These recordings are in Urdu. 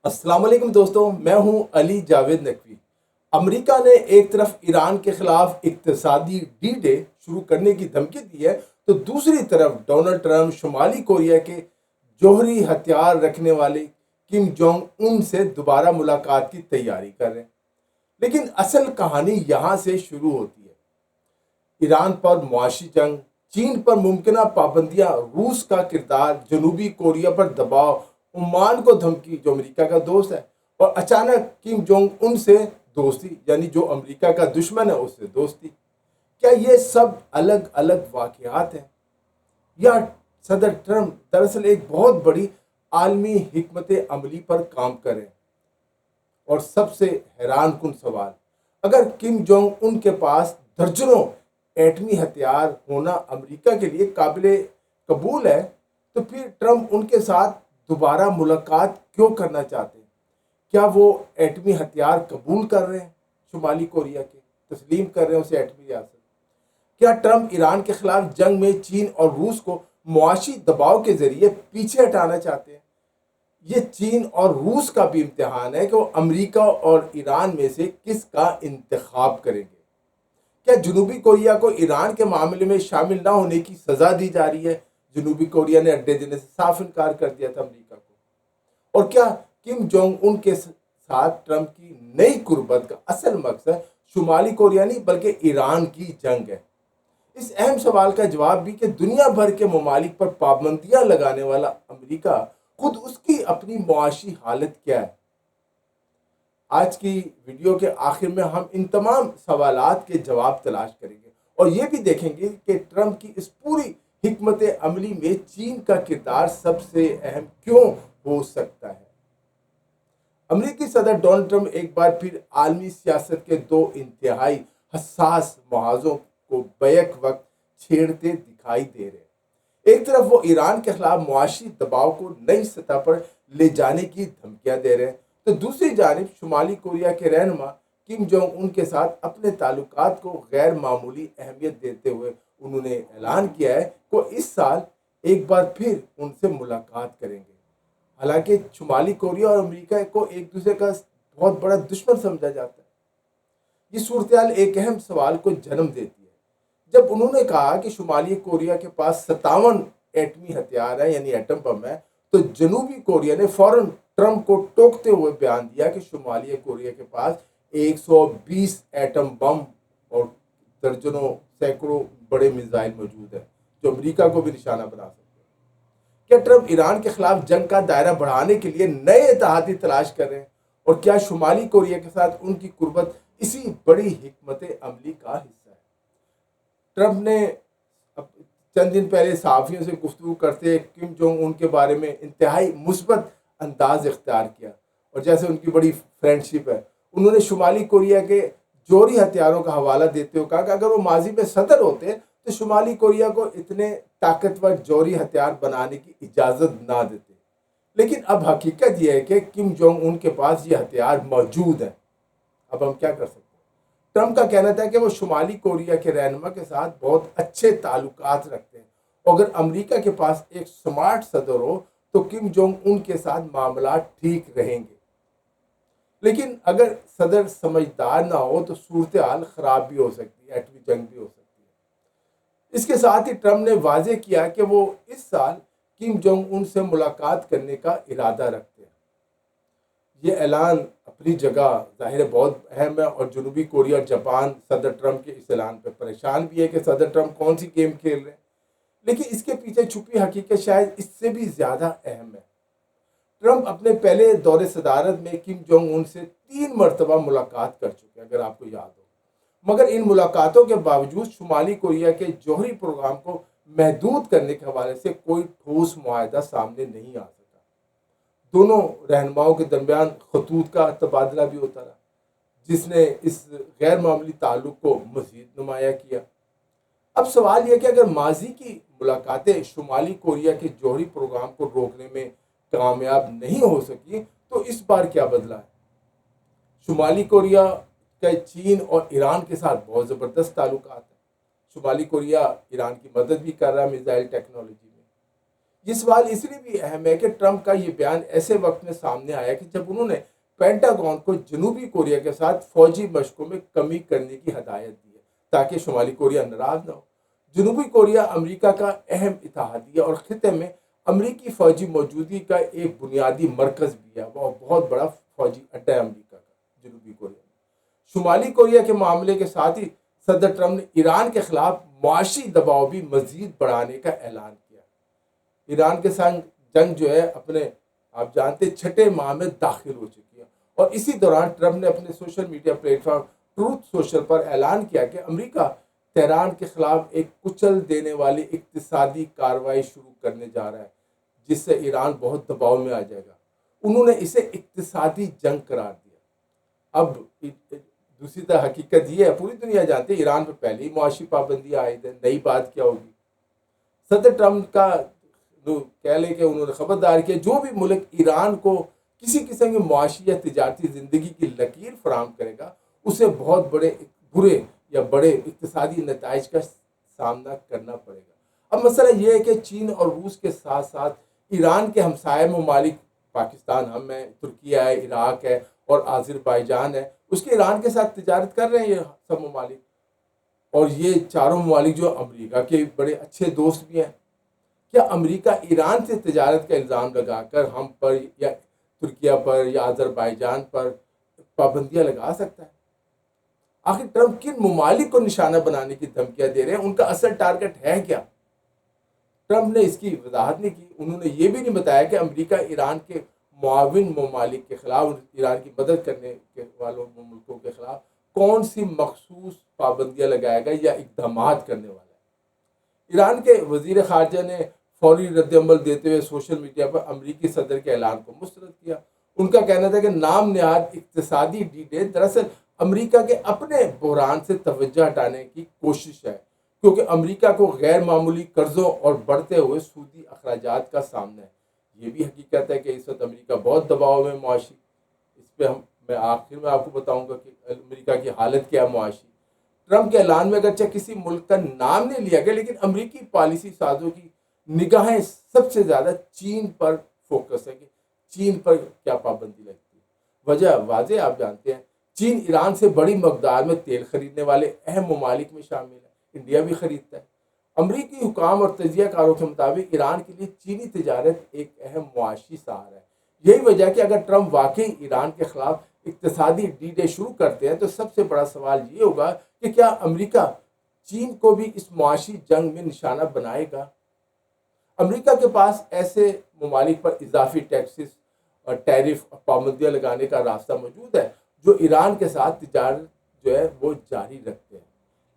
السلام علیکم دوستوں، میں ہوں علی جاوید نقوی۔ امریکہ نے ایک طرف ایران کے خلاف اقتصادی ڈی ڈے شروع کرنے کی دھمکی دی ہے، تو دوسری طرف ڈونلڈ ٹرمپ شمالی کوریا کے جوہری ہتھیار رکھنے والے کم جونگ ان سے دوبارہ ملاقات کی تیاری کر رہے ہیں۔ لیکن اصل کہانی یہاں سے شروع ہوتی ہے۔ ایران پر معاشی جنگ، چین پر ممکنہ پابندیاں، روس کا کردار، جنوبی کوریا پر دباؤ، عمان کو دھمکی جو امریکہ کا دوست ہے، اور اچانک کم جونگ ان سے دوستی، یعنی جو امریکہ کا دشمن ہے اس سے دوستی۔ کیا یہ سب الگ الگ واقعات ہیں، یا صدر ٹرمپ دراصل ایک بہت بڑی عالمی حکمت عملی پر کام کریں؟ اور سب سے حیران کن سوال، اگر کم جونگ ان کے پاس درجنوں ایٹمی ہتھیار ہونا امریکہ کے لیے قابل قبول ہے، تو پھر ٹرمپ ان کے ساتھ دوبارہ ملاقات کیوں کرنا چاہتے ہیں؟ کیا وہ ایٹمی ہتھیار قبول کر رہے ہیں شمالی کوریا کے، تسلیم کر رہے ہیں اسے ایٹمی ریاست؟ کیا ٹرمپ ایران کے خلاف جنگ میں چین اور روس کو معاشی دباؤ کے ذریعے پیچھے ہٹانا چاہتے ہیں؟ یہ چین اور روس کا بھی امتحان ہے کہ وہ امریکہ اور ایران میں سے کس کا انتخاب کریں گے۔ کیا جنوبی کوریا کو ایران کے معاملے میں شامل نہ ہونے کی سزا دی جا رہی ہے؟ جنوبی کوریا نے اڈے دینے سے صاف انکار کر دیا تھا امریکہ کو۔ اور کیا کم جونگ ان کے ساتھ ٹرمپ کی نئی قربت کا اصل مقصد شمالی کوریا نہیں بلکہ ایران کی جنگ ہے؟ اس اہم سوال کا جواب بھی کہ دنیا بھر کے ممالک پر پابندیاں لگانے والا امریکہ خود اس کی اپنی معاشی حالت کیا ہے۔ آج کی ویڈیو کے آخر میں ہم ان تمام سوالات کے جواب تلاش کریں گے، اور یہ بھی دیکھیں گے کہ ٹرمپ کی اس پوری حکمت عملی میں چین کا کردار سب سے اہم کیوں ہو سکتا ہے۔ امریکی صدر ڈونلڈ ٹرمپ ایک بار پھر عالمی سیاست کے دو انتہائی حساس محاذوں کو بیک وقت چھیڑتے دکھائی دے رہے ہیں۔ ایک طرف وہ ایران کے خلاف معاشی دباؤ کو نئی سطح پر لے جانے کی دھمکیاں دے رہے ہیں، تو دوسری جانب شمالی کوریا کے رہنما کم جونگ ان کے ساتھ اپنے تعلقات کو غیر معمولی اہمیت دیتے ہوئے انہوں نے اعلان کیا ہے کہ وہ اس سال ایک بار پھر ان سے ملاقات کریں گے۔ حالانکہ شمالی کوریا اور امریکہ کو ایک دوسرے کا بہت بڑا دشمن سمجھا جاتا ہے، یہ صورتحال ایک اہم سوال کو جنم دیتی ہے۔ جب انہوں نے کہا کہ شمالی کوریا کے پاس 57 ایٹمی ہتھیار ہیں، یعنی ایٹم بم ہے، تو جنوبی کوریا نے فوراً ٹرمپ کو ٹوکتے ہوئے بیان دیا کہ شمالی کوریا کے پاس 120 ایٹم بم اور درجنوں سینکڑوں بڑے میزائل موجود ہیں جو امریکہ کو بھی نشانہ بنا سکتے ہیں۔ کیا ٹرمپ ایران کے خلاف جنگ کا دائرہ بڑھانے کے لیے نئے اتحادی تلاش کر رہے ہیں؟ اور کیا شمالی کوریا کے ساتھ ان کی قربت اسی بڑی حکمت عملی کا حصہ ہے؟ ٹرمپ نے چند دن پہلے صحافیوں سے گفتگو کرتے کم جونگ ان کے بارے میں انتہائی مثبت انداز اختیار کیا، اور جیسے ان کی بڑی فرینڈ شپ ہے، انہوں نے شمالی کوریا کے جوہری ہتھیاروں کا حوالہ دیتے ہوئے کہا کہ اگر وہ ماضی میں صدر ہوتے تو شمالی کوریا کو اتنے طاقتور جوہری ہتھیار بنانے کی اجازت نہ دیتے۔ لیکن اب حقیقت یہ ہے کہ کم جونگ ان کے پاس یہ ہتھیار موجود ہیں۔ اب ہم کیا کر سکتے ہیں؟ ٹرمپ کا کہنا تھا کہ وہ شمالی کوریا کے رہنما کے ساتھ بہت اچھے تعلقات رکھتے ہیں، اور اگر امریکہ کے پاس ایک سمارٹ صدر ہو تو کم جونگ ان کے ساتھ معاملات ٹھیک رہیں گے۔ لیکن اگر صدر سمجھدار نہ ہو تو صورتحال خراب بھی ہو سکتی ہے، ایٹمی جنگ بھی ہو سکتی ہے۔ اس کے ساتھ ہی ٹرمپ نے واضح کیا کہ وہ اس سال کم جونگ ان سے ملاقات کرنے کا ارادہ رکھتے ہیں۔ یہ اعلان اپنی جگہ ظاہر بہت اہم ہے، اور جنوبی کوریا اور جاپان صدر ٹرمپ کے اس اعلان پہ پریشان بھی ہے کہ صدر ٹرمپ کون سی گیم کھیل رہے ہیں۔ لیکن اس کے پیچھے چھپی حقیقت شاید اس سے بھی زیادہ اہم ہے۔ ٹرمپ اپنے پہلے دور صدارت میں کم جونگ ان سے 3 مرتبہ ملاقات کر چکے ہیں، اگر آپ کو یاد ہو، مگر ان ملاقاتوں کے باوجود شمالی کوریا کے جوہری پروگرام کو محدود کرنے کے حوالے سے کوئی ٹھوس معاہدہ سامنے نہیں آ سکا۔ دونوں رہنماؤں کے درمیان خطوط کا تبادلہ بھی ہوتا رہا، جس نے اس غیر معمولی تعلق کو مزید نمایاں کیا۔ اب سوال یہ کہ اگر ماضی کی ملاقاتیں شمالی کوریا کے جوہری پروگرام کو روکنے میں کامیاب نہیں ہو سکی، تو اس بار کیا بدلا ہے؟ شمالی کوریا کا چین اور ایران کے ساتھ بہت زبردست تعلقات ہیں۔ شمالی کوریا ایران کی مدد بھی کر رہا ہے میزائل ٹیکنالوجی میں۔ یہ سوال اس لیے بھی اہم ہے کہ ٹرمپ کا یہ بیان ایسے وقت میں سامنے آیا کہ جب انہوں نے پینٹاگون کو جنوبی کوریا کے ساتھ فوجی مشقوں میں کمی کرنے کی ہدایت دی ہے تاکہ شمالی کوریا ناراض نہ ہو۔ جنوبی کوریا امریکہ کا اہم اتحادی ہے اور خطے میں امریکی فوجی موجودگی کا ایک بنیادی مرکز بھی ہے، وہ بہت بڑا فوجی اڈا ہے امریکہ کا جنوبی کوریا میں۔ شمالی کوریا کے معاملے کے ساتھ ہی صدر ٹرمپ نے ایران کے خلاف معاشی دباؤ بھی مزید بڑھانے کا اعلان کیا۔ ایران کے ساتھ جنگ جو ہے اپنے آپ جانتے چھٹے ماہ میں داخل ہو چکی ہے، اور اسی دوران ٹرمپ نے اپنے social media platform Truth Social پر اعلان کیا کہ امریکہ تہران کے خلاف ایک کچل دینے والی اقتصادی کارروائی شروع کرنے جا رہا ہے جس سے ایران بہت دباؤ میں آ جائے گا۔ انہوں نے اسے اقتصادی جنگ قرار دیا۔ اب دوسری طرح حقیقت یہ ہے، پوری دنیا جانتی ہے ایران پہ پہلے ہی معاشی پابندیاں عائد ہیں، نئی بات کیا ہوگی۔ صدر ٹرمپ کا کہہ لیں کہ انہوں نے خبردار کیا جو بھی ملک ایران کو کسی قسم کی معاشی یا تجارتی زندگی کی لکیر فراہم کرے گا اسے بہت برے یا بڑے اقتصادی نتائج کا سامنا کرنا پڑے گا۔ اب مسئلہ یہ ہے کہ چین اور روس کے ساتھ ساتھ ایران کے ہمسائے ممالک پاکستان ہم ہیں، ترکیہ ہے، عراق ہے اور آذربائیجان ہے، اس کے ایران کے ساتھ تجارت کر رہے ہیں یہ سب ممالک، اور یہ چاروں ممالک جو امریکہ کے بڑے اچھے دوست بھی ہیں۔ کیا امریکہ ایران سے تجارت کا الزام لگا کر ہم پر یا ترکیہ پر یا آذربائیجان پر پابندیاں لگا سکتا ہے؟ آخر ٹرمپ کن ممالک کو نشانہ بنانے کی دھمکیاں دے رہے ہیں؟ ان کا اصل ٹارگٹ ہے کیا؟ ٹرمپ نے اس کی وضاحت نہیں کی۔ انہوں نے یہ بھی نہیں بتایا کہ امریکہ ایران کے معاون ممالک کے خلاف، ایران کی مدد کرنے والوں ملکوں کے خلاف کون سی مخصوص پابندیاں لگائے گا یا اقدامات کرنے والا ہے۔ ایران کے وزیر خارجہ نے فوری رد عمل دیتے ہوئے سوشل میڈیا پر امریکی صدر کے اعلان کو مسترد کیا۔ ان کا کہنا تھا کہ نام نہاد اقتصادی ڈی ڈے دراصل امریکہ کے اپنے بحران سے توجہ ہٹانے کی کوشش ہے، کیونکہ امریکہ کو غیر معمولی قرضوں اور بڑھتے ہوئے سودی اخراجات کا سامنا ہے۔ یہ بھی حقیقت ہے کہ اس وقت امریکہ بہت دباؤ میں معاشی، اس پہ میں آخر میں آپ کو بتاؤں گا کہ امریکہ کی حالت کیا ہے معاشی۔ ٹرمپ کے اعلان میں اگرچہ کسی ملک کا نام نہیں لیا گیا، لیکن امریکی پالیسی سازوں کی نگاہیں سب سے زیادہ چین پر فوکس ہے کہ چین پر کیا پابندی لگتی ہے۔ وجہ واضح آپ جانتے ہیں، چین ایران سے بڑی مقدار میں تیل خریدنے والے اہم ممالک میں شامل ہے، انڈیا بھی خریدتا ہے۔ امریکی حکام اور تجزیہ کاروں کے مطابق ایران کے لیے چینی تجارت ایک اہم معاشی سہارا ہے۔ یہی وجہ ہے کہ اگر ٹرمپ واقعی ایران کے خلاف اقتصادی ڈی ڈے شروع کرتے ہیں تو سب سے بڑا سوال یہ ہوگا کہ کیا امریکہ چین کو بھی اس معاشی جنگ میں نشانہ بنائے گا؟ امریکہ کے پاس ایسے ممالک پر اضافی ٹیکسز اور ٹیرف اور پابندیاں لگانے کا راستہ موجود ہے جو ایران کے ساتھ تجارت جو ہے وہ جاری رکھتے ہیں،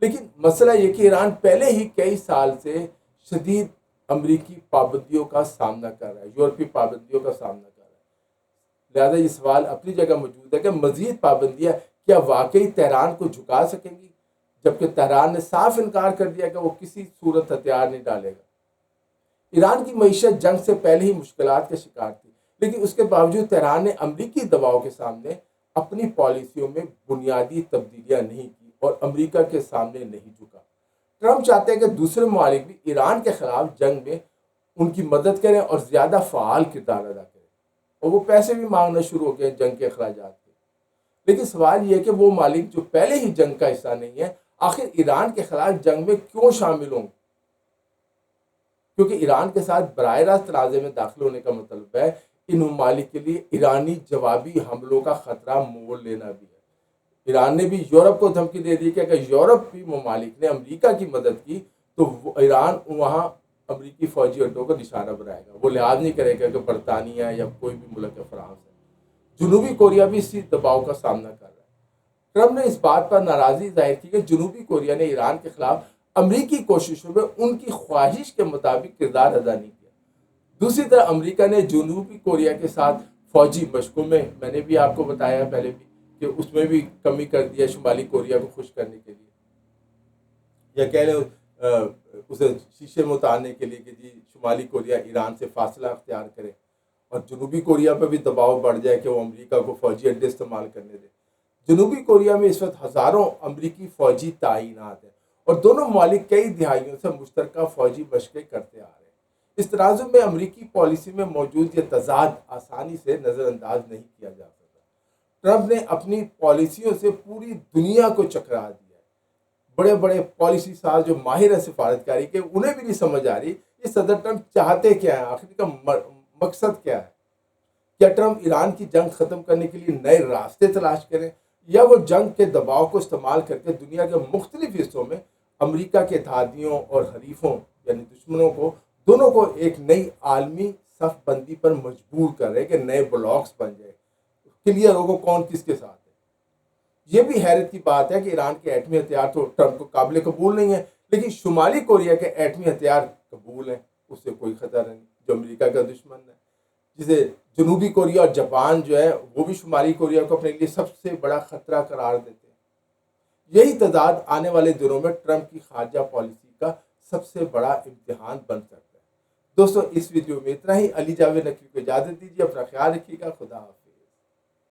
لیکن مسئلہ یہ کہ ایران پہلے ہی کئی سال سے شدید امریکی پابندیوں کا سامنا کر رہا ہے، یورپی پابندیوں کا سامنا کر رہا ہے۔ لہذا یہ سوال اپنی جگہ موجود ہے کہ مزید پابندیاں کیا واقعی تہران کو جھکا سکیں گی، جبکہ تہران نے صاف انکار کر دیا کہ وہ کسی صورت ہتھیار نہیں ڈالے گا۔ ایران کی معیشت جنگ سے پہلے ہی مشکلات کا شکار تھی، لیکن اس کے باوجود تہران نے امریکی دباؤ کے سامنے اپنی پالیسیوں میں بنیادی تبدیلیاں نہیں کی اور امریکہ کے سامنے نہیں جھکا۔ ٹرمپ چاہتے ہیں کہ دوسرے ممالک بھی ایران کے خلاف جنگ میں ان کی مدد کریں اور زیادہ فعال کردار ادا کریں، اور وہ پیسے بھی مانگنا شروع ہو گئے جنگ کے اخراجات کے۔ لیکن سوال یہ ہے کہ وہ ممالک جو پہلے ہی جنگ کا حصہ نہیں ہے آخر ایران کے خلاف جنگ میں کیوں شامل ہوں گے؟ کیونکہ ایران کے ساتھ براہ راست تنازع میں داخل ہونے کا مطلب ہے ان ممالک کے لیے ایرانی جوابی حملوں کا خطرہ مول لینا بھی ہے۔ ایران نے بھی یورپ کو دھمکی دے دی کہ اگر یورپی ممالک نے امریکہ کی مدد کی تو ایران وہاں امریکی فوجی اڈوں کو نشانہ بنائے گا، وہ لحاظ نہیں کرے گا کہ برطانیہ یا کوئی بھی ملک ہے، فرانس ہے۔ جنوبی کوریا بھی اسی دباؤ کا سامنا کر رہا ہے۔ ٹرمپ نے اس بات پر ناراضی ظاہر کی کہ جنوبی کوریا نے ایران کے خلاف امریکی کوششوں میں ان کی خواہش کے مطابق کردار ادا نہیں کیا۔ دوسری طرف امریکہ نے جنوبی کوریا کے ساتھ فوجی مشقوں میں نے بھی آپ کو بتایا پہلے بھی کہ اس میں بھی کمی کر دیا شمالی کوریا کو خوش کرنے کے لیے، یا کہہ لیں اسے شیشے میں اتارنے کے لیے کہ جی شمالی کوریا ایران سے فاصلہ اختیار کرے اور جنوبی کوریا پہ بھی دباؤ بڑھ جائے کہ وہ امریکہ کو فوجی اڈے استعمال کرنے دے۔ جنوبی کوریا میں اس وقت ہزاروں امریکی فوجی تعینات ہیں اور دونوں ممالک کئی دہائیوں سے مشترکہ فوجی مشقیں کرتے آ رہے ہیں۔ اس تناظر میں امریکی پالیسی میں موجود یہ تضاد آسانی سے نظر انداز نہیں کیا جا سکتا۔ ٹرمپ نے اپنی پالیسیوں سے پوری دنیا کو چکرا دیا ہے۔ بڑے بڑے پالیسی ساز جو ماہر ہیں سفارتکاری کے، انہیں بھی نہیں سمجھ آ رہی کہ صدر ٹرمپ چاہتے کیا ہیں، آخر کا مقصد کیا ہے۔ کیا ٹرمپ ایران کی جنگ ختم کرنے کے لیے نئے راستے تلاش کریں، یا وہ جنگ کے دباؤ کو استعمال کر کے دنیا کے مختلف حصوں میں امریکہ کے اتحادیوں اور حریفوں یعنی دشمنوں کو، دونوں کو ایک نئی عالمی صف بندی پر مجبور کر رہے کہ نئے بلاکس بن جائے، کلیئر ہوگا کون کس کے ساتھ ہے۔ یہ بھی حیرت کی بات ہے کہ ایران کے ایٹمی ہتھیار تو ٹرمپ کو قابل قبول نہیں ہے، لیکن شمالی کوریا کے ایٹمی ہتھیار قبول ہیں، اس سے کوئی خطرہ نہیں، جو امریکہ کا دشمن ہے، جسے جنوبی کوریا اور جاپان جو ہے وہ بھی شمالی کوریا کو اپنے لیے سب سے بڑا خطرہ قرار دیتے ہیں۔ یہی تضاد آنے والے دنوں میں ٹرمپ کی خارجہ پالیسی کا سب سے بڑا امتحان بن سکتا ہے۔ دوستو، اس ویڈیو میں اتنا ہی۔ علی جاوید نقوی کو اجازت دیجیے، اپنا خیال رکھیے گا، خدا حافظ۔